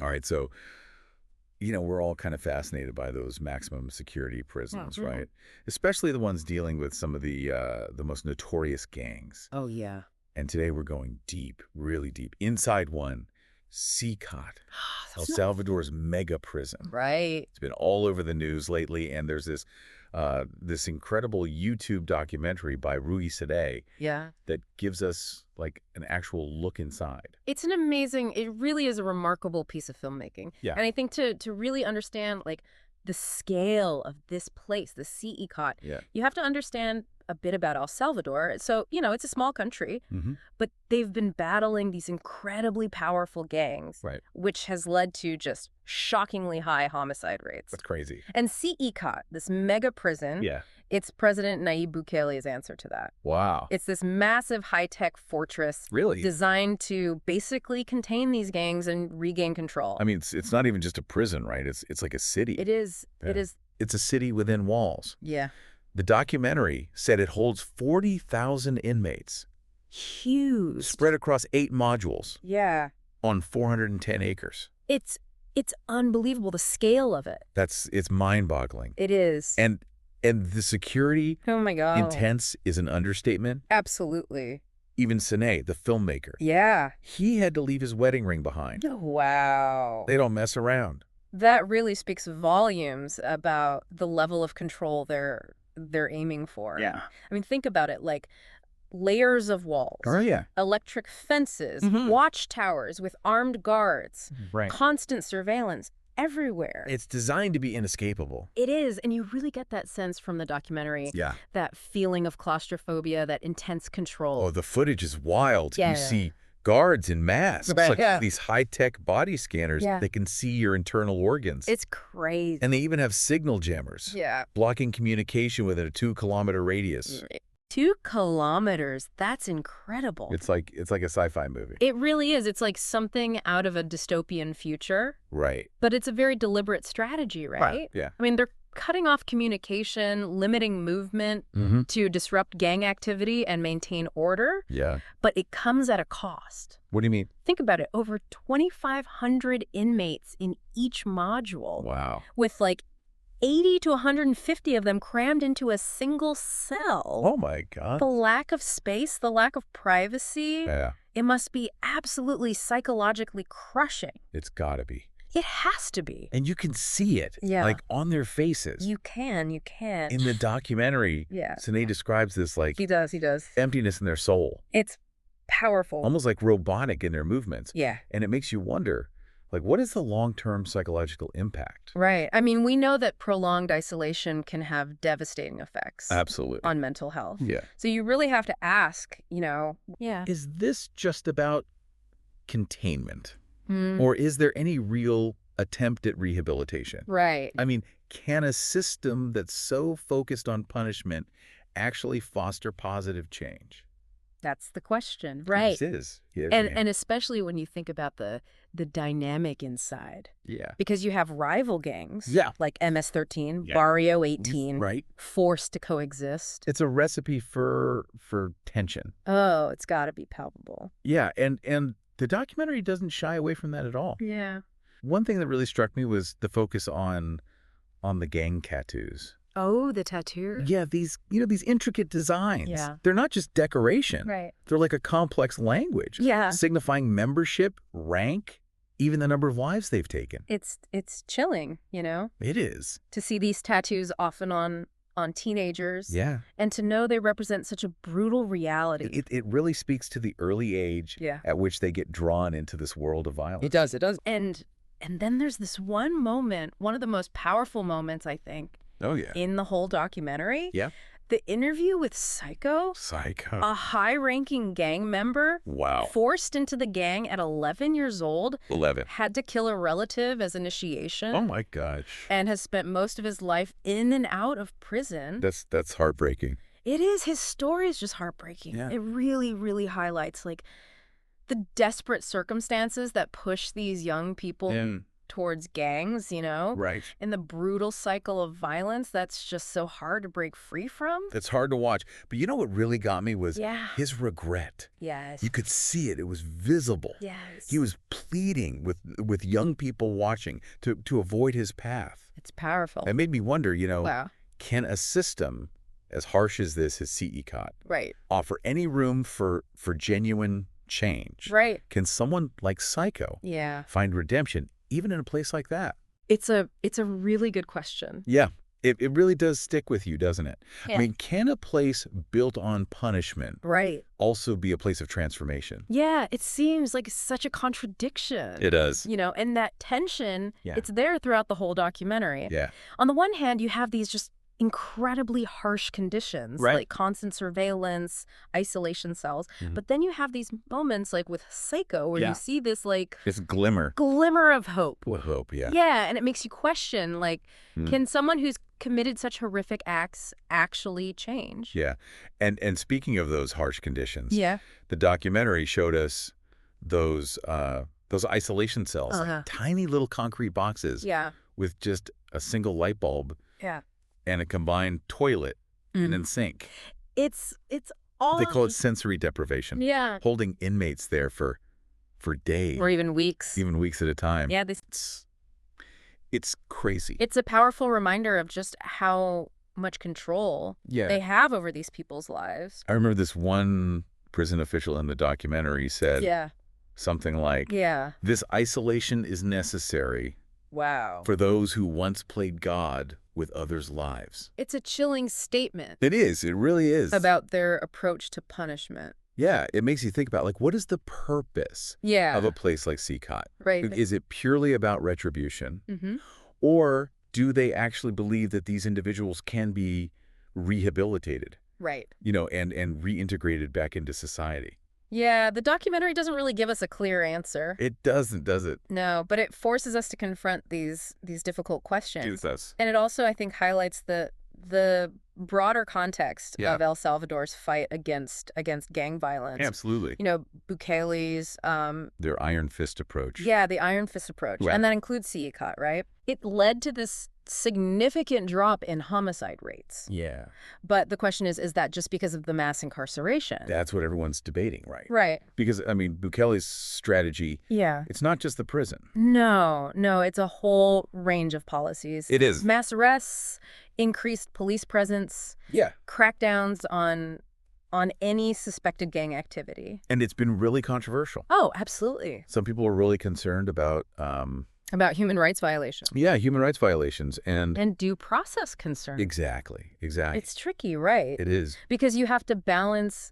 All right, so, we're all kind of fascinated by those maximum security prisons, right? Especially the ones dealing with some of the most notorious gangs. Oh, yeah. And today we're going deep, really deep, inside one, CECOT, El Salvador's mega prison. Right. It's been all over the news lately, and there's this incredible YouTube documentary by Rui Sade that gives us like an actual look inside. It really is a remarkable piece of filmmaking. Yeah. And I think to really understand like the scale of this place, the CECOT, you have to understand a bit about El Salvador. So, it's a small country, but they've been battling these incredibly powerful gangs, which has led to just shockingly high homicide rates. That's crazy. And CECOT, this mega prison, it's President Nayib Bukele's answer to that. Wow. It's this massive high-tech fortress designed to basically contain these gangs and regain control. I mean, it's not even just a prison, right? It's like a city. It is. Yeah. It is. It's a city within walls. Yeah. The documentary said it holds 40,000 inmates. Huge. Spread across 8 modules. Yeah. On 410 acres. It's unbelievable, the scale of it. It's mind-boggling. It is. And the security oh my God. intense is an understatement. Absolutely. Even Sine, the filmmaker. Yeah. He had to leave his wedding ring behind. Wow. They don't mess around. That really speaks volumes about the level of control they're aiming for. Yeah. I mean, think about it, like layers of walls. Oh, yeah. Electric fences, watchtowers with armed guards, constant surveillance everywhere. It's designed to be inescapable. It is, and you really get that sense from the documentary. Yeah. That feeling of claustrophobia, that intense control. Oh, the footage is wild. Yeah. You see guards in masks. It's like Yeah. these high-tech body scanners that can see your internal organs. It's crazy. And they even have signal jammers. Yeah. Blocking communication within a 2-kilometer radius. 2 kilometers. That's incredible. It's like a sci-fi movie. It really is. It's like something out of a dystopian future. Right. But it's a very deliberate strategy, right? Yeah. I mean, they're cutting off communication, limiting movement to disrupt gang activity and maintain order. Yeah. But it comes at a cost. What do you mean? Think about it. Over 2,500 inmates in each module. Wow. With like 80 to 150 of them crammed into a single cell. Oh, my God. The lack of space, the lack of privacy, it must be absolutely psychologically crushing. It's gotta be. It has to be. And you can see it, like on their faces. You can. In the documentary, Sine describes this like He does. emptiness in their soul. It's powerful. Almost like robotic in their movements. Yeah. And it makes you wonder, like, what is the long-term psychological impact? Right. I mean, we know that prolonged isolation can have devastating effects. Absolutely. On mental health. Yeah. So you really have to ask, Is this just about containment? Or is there any real attempt at rehabilitation? Right. I mean, can a system that's so focused on punishment actually foster positive change? That's the question. Right. This is. Yeah, and especially when you think about the dynamic inside. Yeah. Because you have rival gangs. Yeah. Like MS-13, Barrio 18. Right. Forced to coexist. It's a recipe for tension. Oh, it's got to be palpable. Yeah, and the documentary doesn't shy away from that at all. Yeah. One thing that really struck me was the focus on the gang tattoos. Oh, the tattoo? Yeah, these intricate designs. Yeah. They're not just decoration. Right. They're like a complex language. Yeah. Signifying membership, rank, even the number of lives they've taken. It's chilling, It is. to see these tattoos often on teenagers. Yeah. And to know they represent such a brutal reality. It really speaks to the early age at which they get drawn into this world of violence. It does. And then there's this one moment, one of the most powerful moments, I think, in the whole documentary. Yeah. The interview with Psycho. A high-ranking gang member. Wow. Forced into the gang at 11 years old. 11. Had to kill a relative as initiation. Oh, my gosh. And has spent most of his life in and out of prison. That's heartbreaking. It is. His story is just heartbreaking. Yeah. It really, really highlights, like, the desperate circumstances that push these young people towards gangs, you know? Right. And the brutal cycle of violence that's just so hard to break free from. It's hard to watch. But you know what really got me was his regret. Yes. You could see it. It was visible. Yes. He was pleading with young people watching to avoid his path. It's powerful. It made me wonder, wow. Can a system as harsh as this, as CECOT, offer any room for genuine change? Right. Can someone like Psycho find redemption even in a place like that? It's a really good question. Yeah. It really does stick with you, doesn't it? Yeah. I mean, can a place built on punishment also be a place of transformation? Yeah, it seems like such a contradiction. It does. And that tension, it's there throughout the whole documentary. Yeah. On the one hand, you have these just incredibly harsh conditions, like constant surveillance, isolation cells. But then you have these moments like with Psycho where you see this this glimmer of hope. With hope, Yeah, and it makes you question, can someone who's committed such horrific acts actually change? Yeah. And speaking of those harsh conditions, the documentary showed us those isolation cells, like tiny little concrete boxes with just a single light bulb. And a combined toilet and then sink. It's all... They call it sensory deprivation. Yeah. Holding inmates there for days. Or even weeks. Even weeks at a time. Yeah. It's crazy. It's a powerful reminder of just how much control they have over these people's lives. I remember this one prison official in the documentary said something like, this isolation is necessary for those who once played God with others' lives. It's a chilling statement. It is. It really is. About their approach to punishment. Yeah. It makes you think about, what is the purpose of a place like CECOT? Right. Is it purely about retribution? Or do they actually believe that these individuals can be rehabilitated? Right. And reintegrated back into society? Yeah, the documentary doesn't really give us a clear answer. It doesn't, does it? No, but it forces us to confront these difficult questions. It does. And it also, I think, highlights the broader context of El Salvador's fight against gang violence. Absolutely. Bukele's... their iron fist approach. Yeah, the iron fist approach. Right. And that includes CECOT, right? It led to this significant drop in homicide rates. Yeah. But the question is that just because of the mass incarceration? That's what everyone's debating, right? Right. Because, Bukele's strategy, it's not just the prison. No, it's a whole range of policies. It is. Mass arrests, increased police presence, crackdowns on any suspected gang activity. And it's been really controversial. Oh, absolutely. Some people are really concerned about human rights violations. Yeah, human rights violations. And due process concerns. Exactly. It's tricky, right? It is. Because you have to balance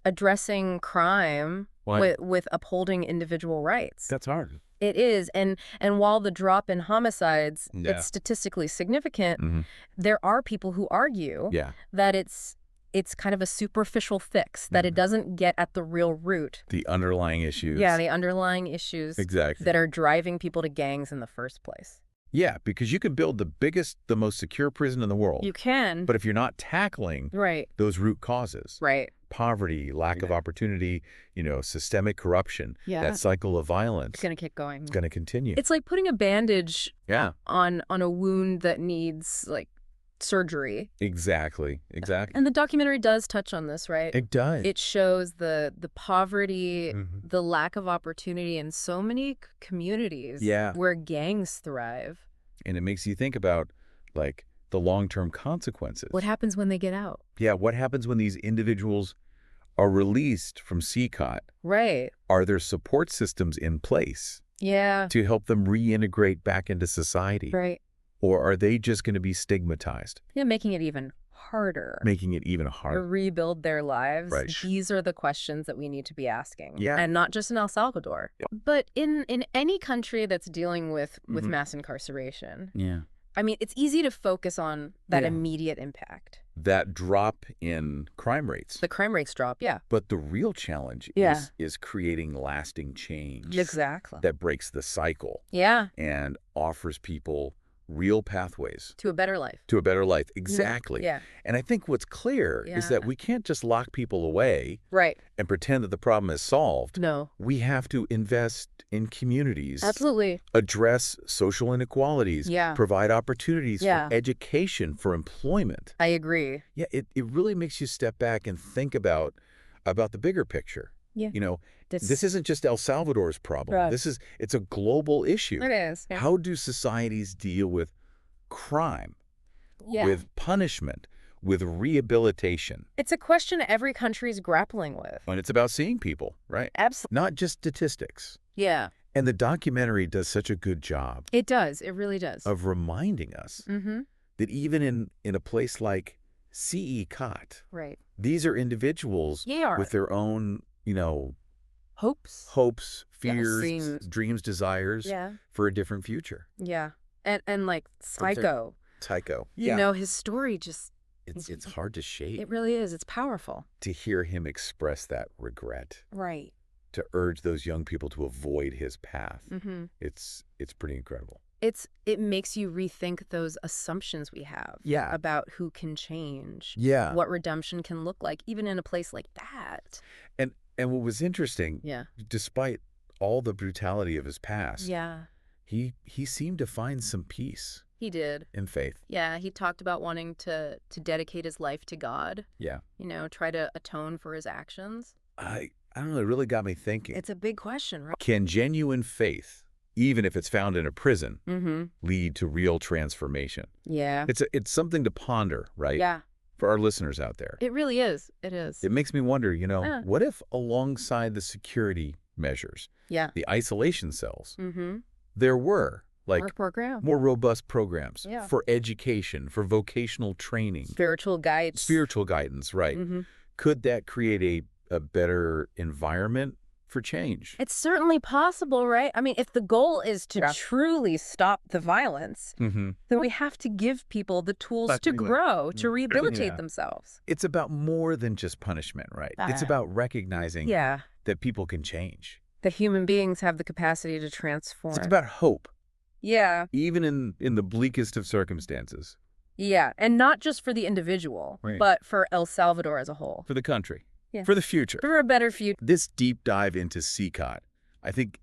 addressing crime with upholding individual rights. That's hard. It is. And while the drop in homicides, it's statistically significant, there are people who argue that it's kind of a superficial fix, that it doesn't get at the real root. The underlying issues. Yeah, the underlying issues that are driving people to gangs in the first place. Yeah, because you can build the most secure prison in the world. You can. But if you're not tackling those root causes, poverty, lack of opportunity, systemic corruption, that cycle of violence. It's going to keep going. It's going to continue. It's like putting a bandage on a wound that needs, surgery. Exactly. And the documentary does touch on this, right? It does. It shows the poverty, the lack of opportunity in so many communities where gangs thrive. And it makes you think about, the long-term consequences. What happens when they get out? Yeah, what happens when these individuals are released from CECOT? Right. Are there support systems in place to help them reintegrate back into society? Right. Or are they just going to be stigmatized? Yeah, making it even harder. To rebuild their lives. Right. These are the questions that we need to be asking. Yeah. And not just in El Salvador. Yeah. But in any country that's dealing with mass incarceration. Yeah. It's easy to focus on that immediate impact. That drop in crime rates. The crime rates drop, But the real challenge is creating lasting change. Exactly. That breaks the cycle. Yeah. And offers people real pathways. To a better life. To a better life, exactly. Yeah. And I think what's clear is that we can't just lock people away and pretend that the problem is solved. No. We have to invest in communities. Absolutely. Address social inequalities. Provide opportunities for education, for employment. I agree. Yeah, it really makes you step back and think about the bigger picture. Yeah. You know, this isn't just El Salvador's problem. Right. It's a global issue. It is. Yeah. How do societies deal with crime, with punishment, with rehabilitation? It's a question every country is grappling with. And it's about seeing people, right? Absolutely. Not just statistics. Yeah. And the documentary does such a good job. It does. It really does. Of reminding us that even in a place like CECOT, these are individuals with their own, hopes, fears, dreams, desires for a different future. Yeah. And like Psycho. You know, his story just... It's hard to shake. It really is. It's powerful. To hear him express that regret. Right. To urge those young people to avoid his path. It's pretty incredible. It makes you rethink those assumptions we have about who can change. What redemption can look like, even in a place like that. And what was interesting, despite all the brutality of his past, he seemed to find some peace. He did. In faith. Yeah, he talked about wanting to dedicate his life to God. Yeah. You know, try to atone for his actions. I don't know, it really got me thinking. It's a big question, right? Can genuine faith, even if it's found in a prison, lead to real transformation? Yeah. It's something to ponder, right? Yeah. For our listeners out there. It really is. It is. It makes me wonder, what if alongside the security measures, the isolation cells, there were more robust programs for education, for vocational training. Spiritual guidance. Spiritual guidance, right. Could that create a better environment for change? It's certainly possible, right? I mean, if the goal is to truly stop the violence, then we have to give people the tools to grow, to rehabilitate themselves. It's about more than just punishment, right? It's about recognizing that people can change. That human beings have the capacity to transform. It's about hope. Yeah. Even in the bleakest of circumstances. Yeah, and not just for the individual, but for El Salvador as a whole. For the country. For the future. For a better future. This deep dive into CECOT, I think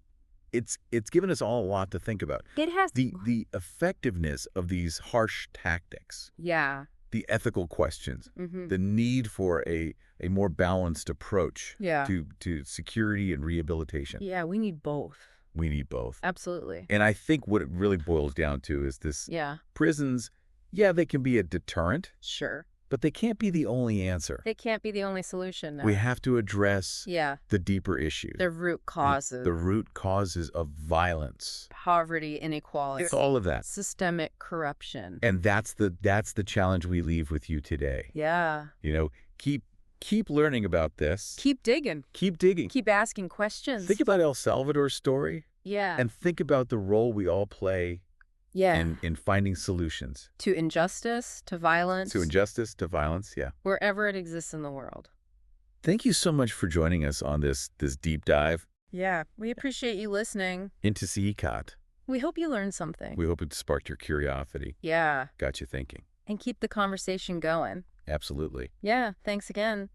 it's given us all a lot to think about. It has. The effectiveness of these harsh tactics. Yeah. The ethical questions. The need for a more balanced approach to security and rehabilitation. Yeah, we need both. We need both. Absolutely. And I think what it really boils down to is this. Prisons, they can be a deterrent. Sure. But they can't be the only answer. They can't be the only solution. No. We have to address the deeper issues. The root causes. The root causes of violence. Poverty, inequality. It's all of that. Systemic corruption. And that's the challenge we leave with you today. Yeah. Keep learning about this. Keep digging. Keep digging. Keep asking questions. Think about El Salvador's story. Yeah. And think about the role we all play in finding solutions. To injustice, to violence. To injustice, to violence, wherever it exists in the world. Thank you so much for joining us on this deep dive. Yeah, we appreciate you listening. Into CECOT. We hope you learned something. We hope it sparked your curiosity. Yeah. Got you thinking. And keep the conversation going. Absolutely. Yeah, thanks again.